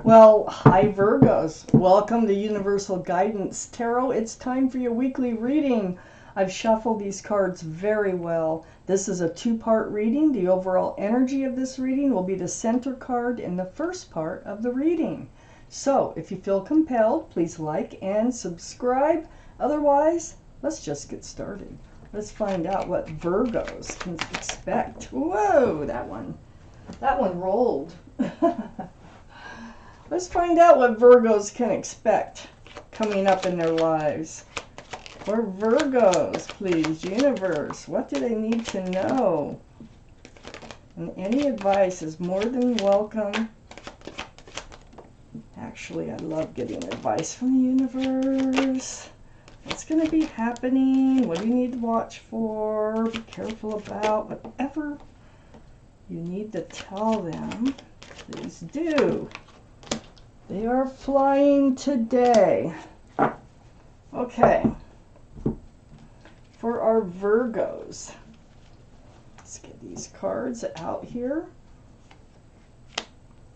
Well, hi Virgos. Welcome to Universal Guidance Tarot. It's time for your weekly reading. I've shuffled these cards very well. This is a two-part reading. The overall energy of this reading will be the center card in the first part of the reading. So, if you feel compelled, please like and subscribe. Otherwise, let's just get started. Let's find out what Virgos can expect. Whoa, that one rolled. Let's find out what Virgos can expect coming up in their lives. For Virgos, please, universe, what do they need to know? And any advice is more than welcome. Actually, I love getting advice from the universe. What's going to be happening? What do you need to watch for? Be careful about whatever you need to tell them. Please do. They are flying today. Okay. For our Virgos, let's get these cards out here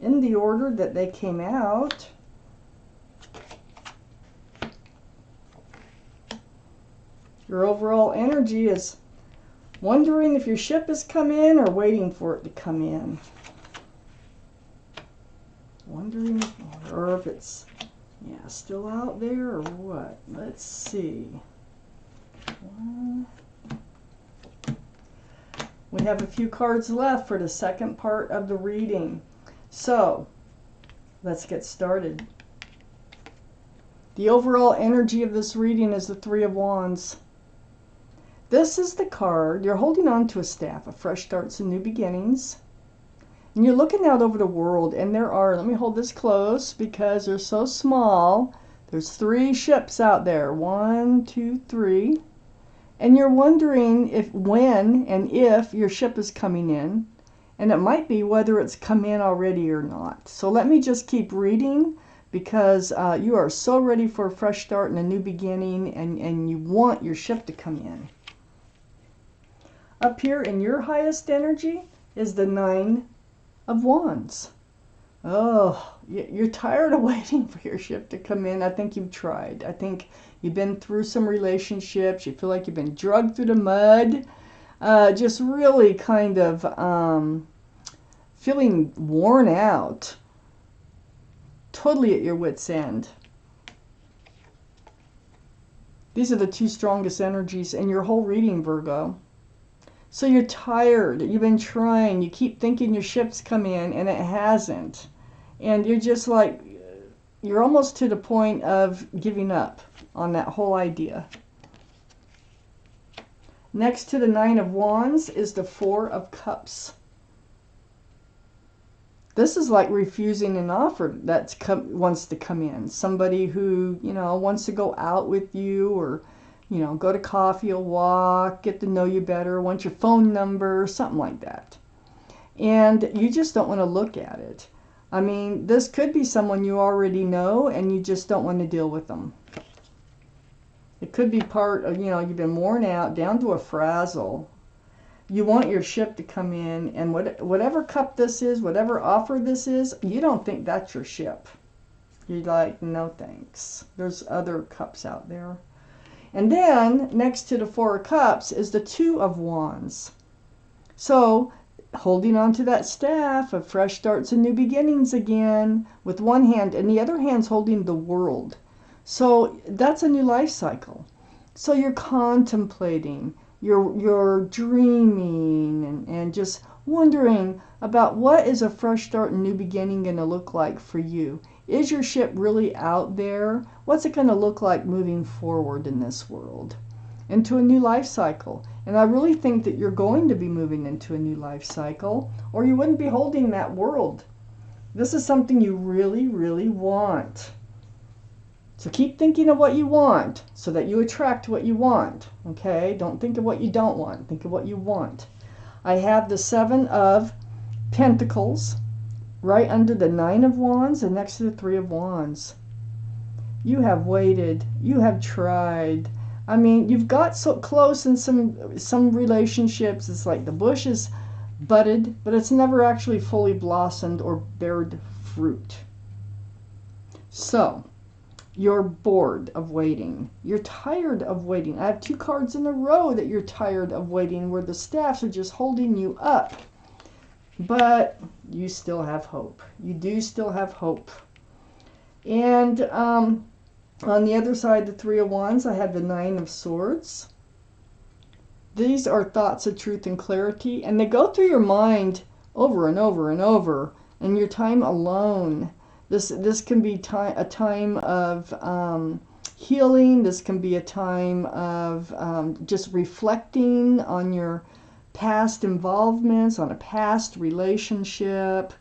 in the order that they came out. Your overall energy is wondering if your ship has come in or waiting for it to come in. Wondering if it's, still out there or what. Let's see. We have a few cards left for the second part of the reading. So, let's get started. The overall energy of this reading is the Three of Wands. This is the card. You're holding on to a staff of fresh starts and new beginnings. And you're looking out over the world, and there are, let me hold this close because they're so small. There's 3 ships out there. 1, 2, 3. And you're wondering if, when, and if your ship is coming in. And it might be whether it's come in already or not. So let me just keep reading because you are so ready for a fresh start and a new beginning, and you want your ship to come in. Up here in your highest energy is the 9 of Wands. Oh, you're tired of waiting for your ship to come in. I think you've tried. I think you've been through some relationships. You feel like you've been dragged through the mud. Just really kind of feeling worn out. Totally at your wit's end. These are the 2 strongest energies in your whole reading, Virgo. So you're tired, you've been trying, you keep thinking your ship's come in and it hasn't. And you're just like, you're almost to the point of giving up on that whole idea. Next to the 9 of Wands is the 4 of Cups. This is like refusing an offer that wants to come in. Somebody who, wants to go out with you or go to coffee, a walk, get to know you better, want your phone number, something like that. And you just don't want to look at it. I mean, this could be someone you already know and you just don't want to deal with them. It could be part of, you've been worn out, down to a frazzle. You want your ship to come in, and whatever cup this is, whatever offer this is, you don't think that's your ship. You're like, no thanks. There's other cups out there. And then, next to the 4 of Cups is the 2 of Wands. So, holding on to that staff of fresh starts and new beginnings again, with one hand, and the other hand's holding the world. So, that's a new life cycle. So, you're contemplating, you're dreaming, and just wondering about what is a fresh start and new beginning going to look like for you. Is your ship really out there? What's it going to look like moving forward in this world? Into a new life cycle. And I really think that you're going to be moving into a new life cycle, or you wouldn't be holding that world. This is something you really, really want. So keep thinking of what you want so that you attract what you want. Okay? Don't think of what you don't want. Think of what you want. I have the 7 of Pentacles right under the 9 of Wands and next to the 3 of Wands. You have waited. You have tried. I mean, you've got so close in some relationships. It's like the bush is budded, but it's never actually fully blossomed or bared fruit. So, you're bored of waiting. You're tired of waiting. I have 2 cards in a row that you're tired of waiting, where the staffs are just holding you up. But you still have hope. You do still have hope. And on the other side, the 3 of Wands, I have the 9 of Swords. These are thoughts of truth and clarity, and they go through your mind over and over and over. And your time alone. This can be a time of healing. This can be a time of just reflecting on your past involvements, on a past relationship.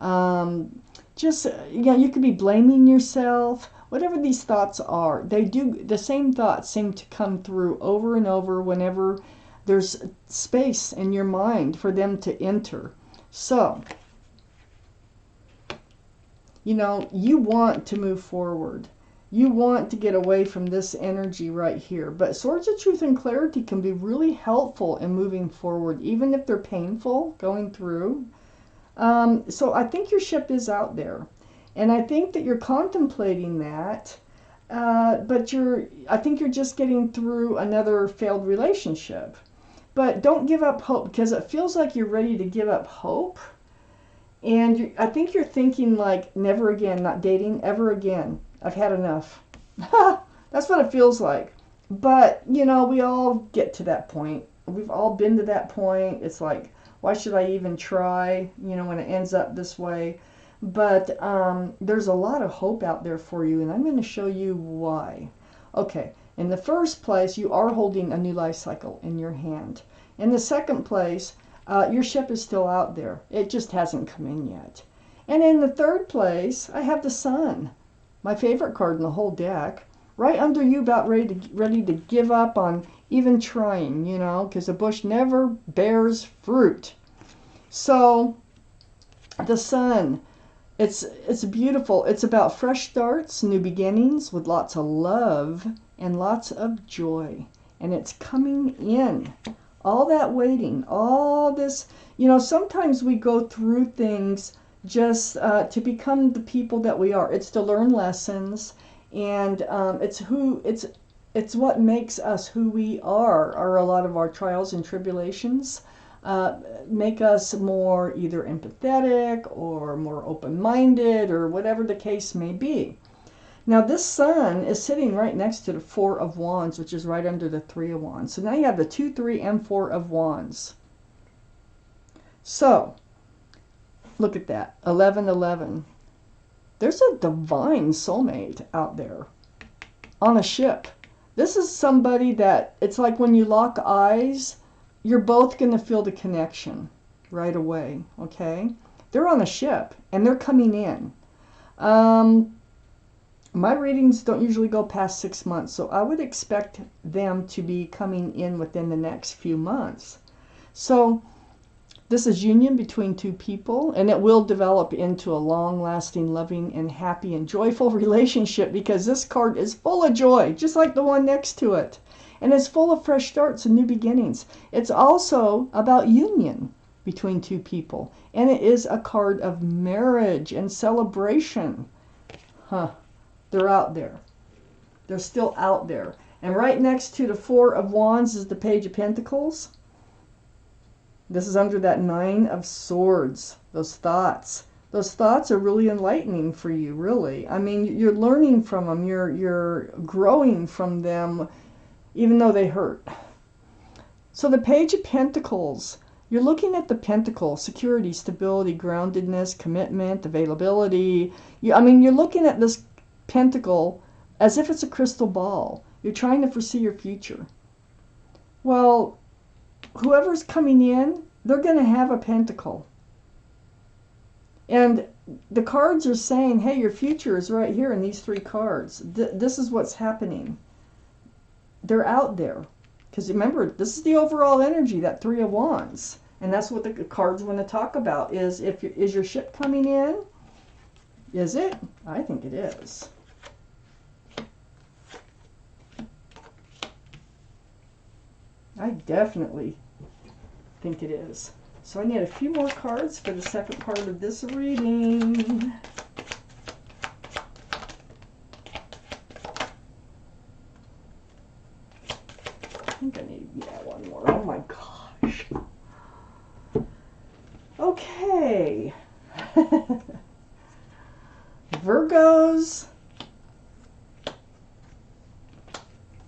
You could be blaming yourself. Whatever these thoughts are, the same thoughts seem to come through over and over whenever there's space in your mind for them to enter. So, you want to move forward. You want to get away from this energy right here. But Swords of Truth and Clarity can be really helpful in moving forward, even if they're painful going through. So I think your ship is out there. And I think that you're contemplating that. But I think you're just getting through another failed relationship. But don't give up hope, because it feels like you're ready to give up hope. And I think you're thinking like, never again, not dating ever again. I've had enough. That's what it feels like. But, we all get to that point. We've all been to that point. It's like, why should I even try, when it ends up this way? But there's a lot of hope out there for you, and I'm going to show you why. Okay, in the first place, you are holding a new life cycle in your hand. In the second place, your ship is still out there. It just hasn't come in yet. And in the third place, I have the Sun, my favorite card in the whole deck, right under you, about ready to give up on even trying, because the bush never bears fruit. So, the Sun, it's beautiful. It's about fresh starts, new beginnings with lots of love and lots of joy. And it's coming in. All that waiting, all this, sometimes we go through things just to become the people that we are. It's to learn lessons, and it's what makes us who we are a lot of our trials and tribulations. Make us more either empathetic or more open-minded, or whatever the case may be. Now this Sun is sitting right next to the 4 of Wands, which is right under the 3 of Wands. So now you have the 2, 3, and 4 of Wands. So, look at that, 11, 11. There's a divine soulmate out there on a ship. This is somebody that, it's like when you lock eyes, you're both going to feel the connection right away, okay? They're on a ship, and they're coming in. My readings don't usually go past 6 months, so I would expect them to be coming in within the next few months. So this is union between 2 people, and it will develop into a long-lasting, loving, and happy and joyful relationship, because this card is full of joy, just like the one next to it. And it's full of fresh starts and new beginnings. It's also about union between 2 people, and it is a card of marriage and celebration. They're out there. They're still out there. And right next to the 4 of Wands is the Page of Pentacles. This is under that 9 of Swords. Those thoughts. Those thoughts are really enlightening for you, really. I mean, you're learning from them. You're growing from them, even though they hurt. So the Page of Pentacles, you're looking at the pentacle: security, stability, groundedness, commitment, availability. You're looking at this pentacle as if it's a crystal ball. You're trying to foresee your future. Well, whoever's coming in, they're going to have a pentacle. And the cards are saying, hey, your future is right here in these 3 cards. This is what's happening. They're out there. Because remember, this is the overall energy, that 3 of Wands. And that's what the cards want to talk about, is is your ship coming in? Is it? I think it is. I definitely think it is. So I need a few more cards for the second part of this reading. Virgos.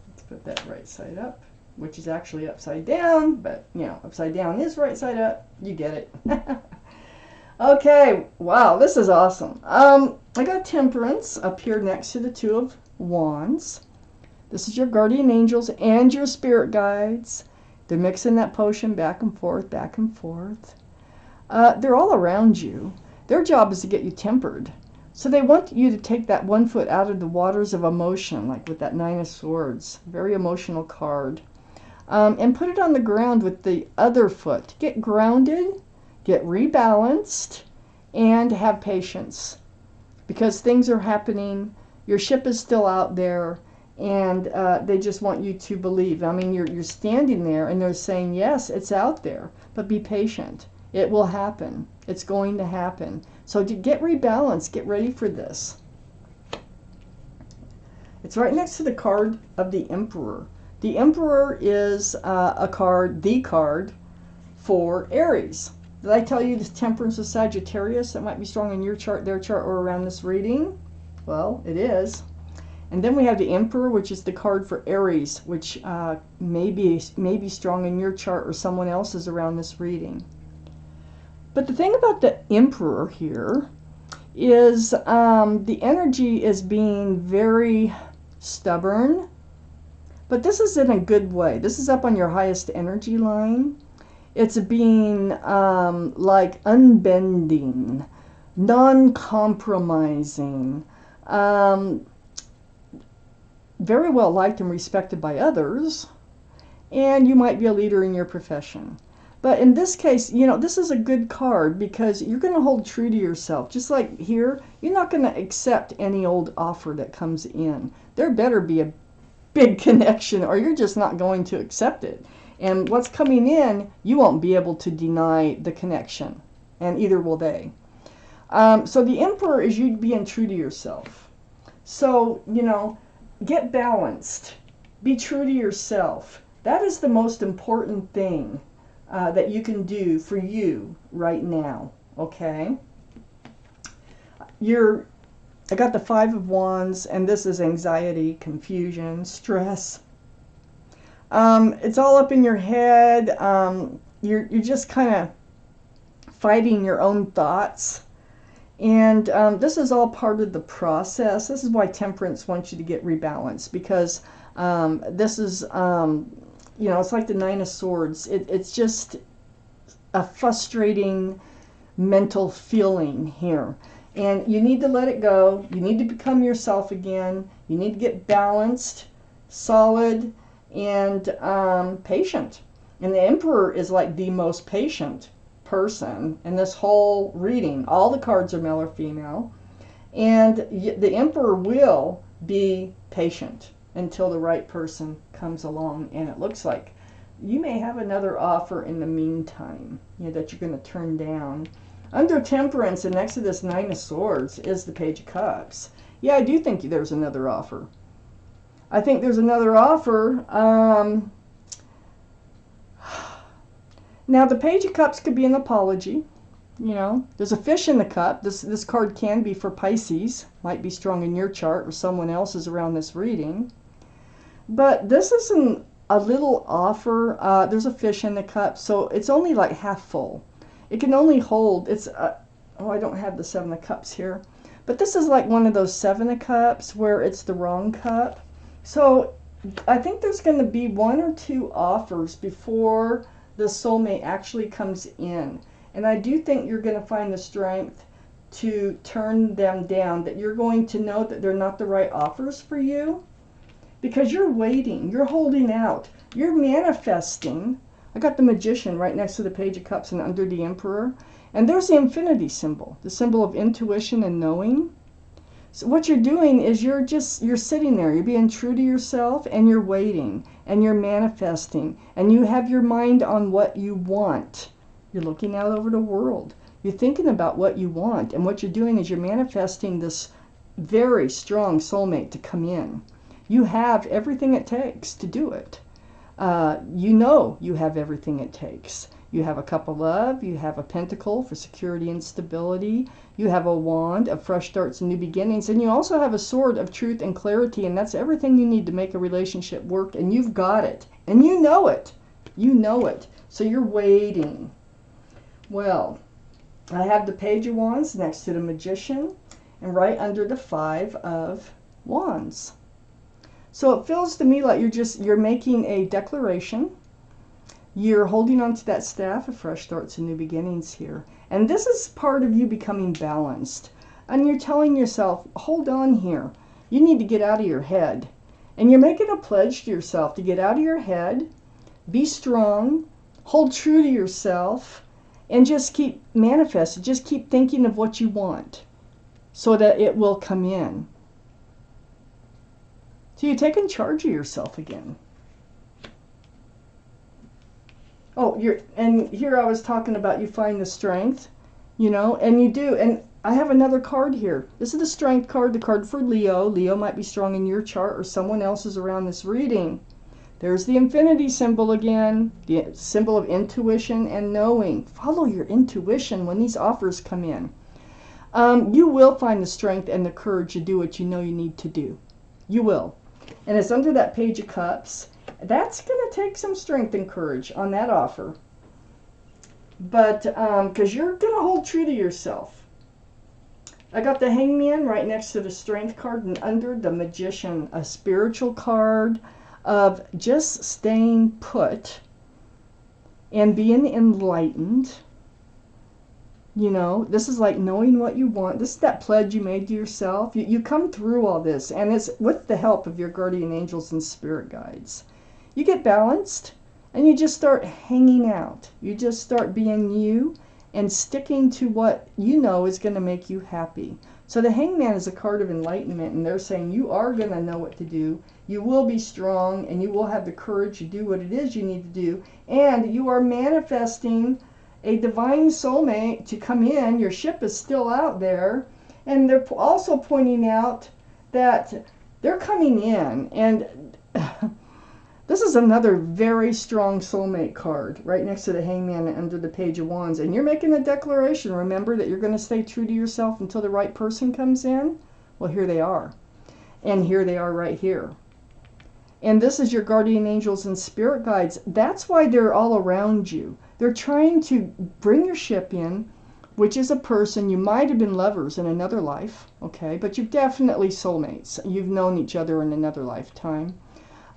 Let's put that right side up, which is actually upside down, but you know, upside down is right side up. You get it. Okay, wow, this is awesome. I got Temperance up here next to the Two of Wands. This is your guardian angels and your spirit guides. They're mixing that potion back and forth, back and forth. They're all around you. Their job is to get you tempered. So they want you to take that one foot out of the waters of emotion, like with that Nine of Swords, very emotional card, and put it on the ground with the other foot. Get grounded, get rebalanced, and have patience, because things are happening. Your ship is still out there, and they just want you to believe. I mean, you're standing there, and they're saying, yes, it's out there, but be patient. It will happen. It's going to happen. So to get rebalanced, get ready for this. It's right next to the card of the Emperor. The Emperor is the card for Aries. Did I tell you this Temperance is Sagittarius? That might be strong in your chart, their chart, or around this reading. Well, it is. And then we have the Emperor, which is the card for Aries, which may be strong in your chart or someone else's around this reading. But the thing about the Emperor here is the energy is being very stubborn. But this is in a good way. This is up on your highest energy line. It's being like unbending, non-compromising, very well liked and respected by others, and you might be a leader in your profession. But in this case, you know, this is a good card because you're going to hold true to yourself. Just like here, you're not going to accept any old offer that comes in. There better be a big connection or you're just not going to accept it. And what's coming in, you won't be able to deny the connection, and either will they. So the Emperor is you being true to yourself. So, you know, get balanced. Be true to yourself. That is the most important thing that you can do for you right now, okay? I got the Five of Wands, and this is anxiety, confusion, stress. It's all up in your head. You're just kind of fighting your own thoughts. And this is all part of the process. This is why Temperance wants you to get rebalanced, because this is, you know, it's like the Nine of Swords. It's just a frustrating mental feeling here. And you need to let it go. You need to become yourself again. You need to get balanced, solid, and patient. And the Emperor is like the most patient person in this whole reading. All the cards are male or female. And the Emperor will be patient until the right person comes along, and it looks like you may have another offer in the meantime, you know, that you're going to turn down. Under Temperance and next to this Nine of Swords is the Page of Cups. Yeah, I do think there's another offer. I think there's another offer. Now the Page of Cups could be an apology. You know, there's a fish in the cup. This card can be for Pisces. Might be strong in your chart or someone else's around this reading. But this isn't a little offer. There's a fish in the cup, so it's only like half full. It can only hold, oh, I don't have the Seven of Cups here. But this is like one of those Seven of Cups where it's the wrong cup. So I think there's going to be one or two offers before the soulmate actually comes in. And I do think you're going to find the strength to turn them down, that you're going to know that they're not the right offers for you. Because you're waiting, you're holding out, you're manifesting. I got the Magician right next to the Page of Cups and under the Emperor. And there's the infinity symbol, the symbol of intuition and knowing. So what you're doing is you're sitting there, you're being true to yourself, and you're waiting, and you're manifesting, and you have your mind on what you want. You're looking out over the world. You're thinking about what you want, and what you're doing is you're manifesting this very strong soulmate to come in. You have everything it takes to do it. You know you have everything it takes. You have a cup of love. You have a pentacle for security and stability. You have a wand of fresh starts and new beginnings. And you also have a sword of truth and clarity. And that's everything you need to make a relationship work. And you've got it. And you know it. You know it. So you're waiting. Well, I have the Page of Wands next to the Magician and right under the Five of Wands. So it feels to me like you're making a declaration. You're holding on to that staff of fresh starts and new beginnings here. And this is part of you becoming balanced. And you're telling yourself, hold on here. You need to get out of your head. And you're making a pledge to yourself to get out of your head, be strong, hold true to yourself, and just keep manifesting. Just keep thinking of what you want so that it will come in. So you're taking charge of yourself again. Oh, and here I was talking about you find the strength, and you do. And I have another card here. This is the strength card, the card for Leo. Leo might be strong in your chart or someone else's around this reading. There's the infinity symbol again, the symbol of intuition and knowing. Follow your intuition when these offers come in. You will find the strength and the courage to do what you know you need to do. You will. And it's under that Page of Cups. That's going to take some strength and courage on that offer. But, because you're going to hold true to yourself. I got the Hangman right next to the Strength card and under the Magician, a spiritual card of just staying put and being enlightened. This is like knowing what you want. This is that pledge you made to yourself. You come through all this, and it's with the help of your guardian angels and spirit guides. You get balanced, and you just start hanging out. You just start being you and sticking to what you know is going to make you happy. So the Hangman is a card of enlightenment, and they're saying you are going to know what to do. You will be strong, and you will have the courage to do what it is you need to do. And you are manifesting a divine soulmate to come in. Your ship is still out there. And they're also pointing out that they're coming in. And this is another very strong soulmate card right next to the Hangman and under the Page of Wands. And you're making a declaration. Remember that you're going to stay true to yourself until the right person comes in. Well, here they are. And here they are right here. And this is your guardian angels and spirit guides. That's why they're all around you. They're trying to bring your ship in, which is a person. You might have been lovers in another life, okay? But you're definitely soulmates. You've known each other in another lifetime.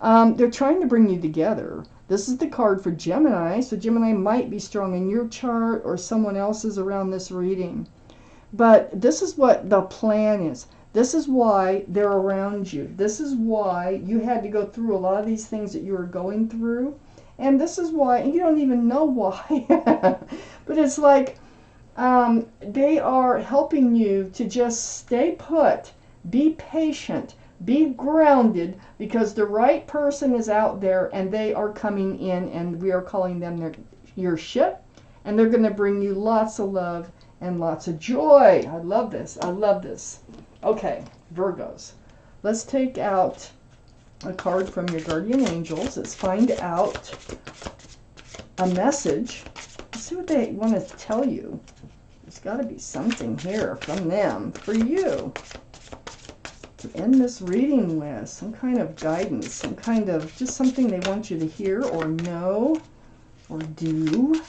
They're trying to bring you together. This is the card for Gemini. So Gemini might be strong in your chart or someone else's around this reading. But this is what the plan is. This is why they're around you. This is why you had to go through a lot of these things that you were going through. And this is why, and you don't even know why. But it's like they are helping you to just stay put, be patient, be grounded, because the right person is out there and they are coming in, and we are calling them your ship, and they're going to bring you lots of love and lots of joy. I love this. I love this. Okay, Virgos. Let's take out a card from your guardian angels. Let's find out a message. Let's see what they want to tell you. There's got to be something here from them for you to end this reading with. Some kind of guidance, some kind of just something they want you to hear or know or do.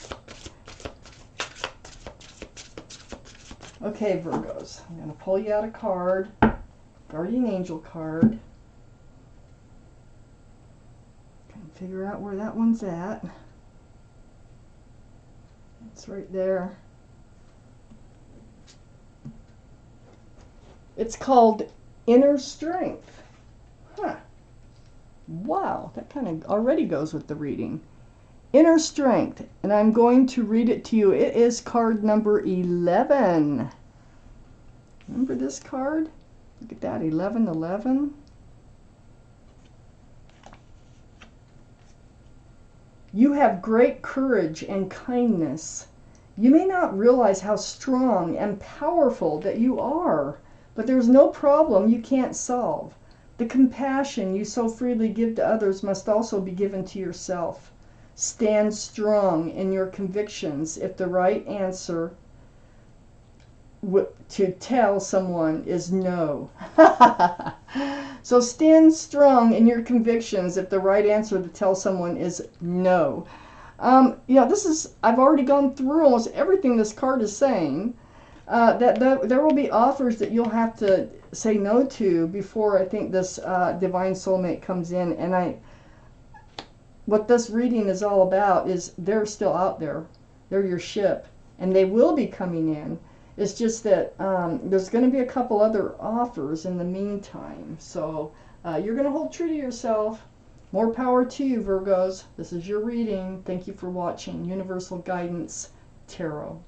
Okay, Virgos, I'm going to pull you out a card, guardian angel card. Figure out where that one's at. It's right there. It's called Inner Strength. Huh. Wow, that kind of already goes with the reading. Inner Strength, and I'm going to read it to you. It is card number 11. Remember this card? Look at that, 1111. You have great courage and kindness. You may not realize how strong and powerful that you are, but there's no problem you can't solve. The compassion you so freely give to others must also be given to yourself. Stand strong in your convictions if the right answer to tell someone is no. So stand strong in your convictions if the right answer to tell someone is no. This is, I've already gone through almost everything this card is saying. That there will be offers that you'll have to say no to before I think this divine soulmate comes in. And what this reading is all about is they're still out there. They're your ship, and they will be coming in. It's just that there's going to be a couple other offers in the meantime. So you're going to hold true to yourself. More power to you, Virgos. This is your reading. Thank you for watching Universal Guidance Tarot.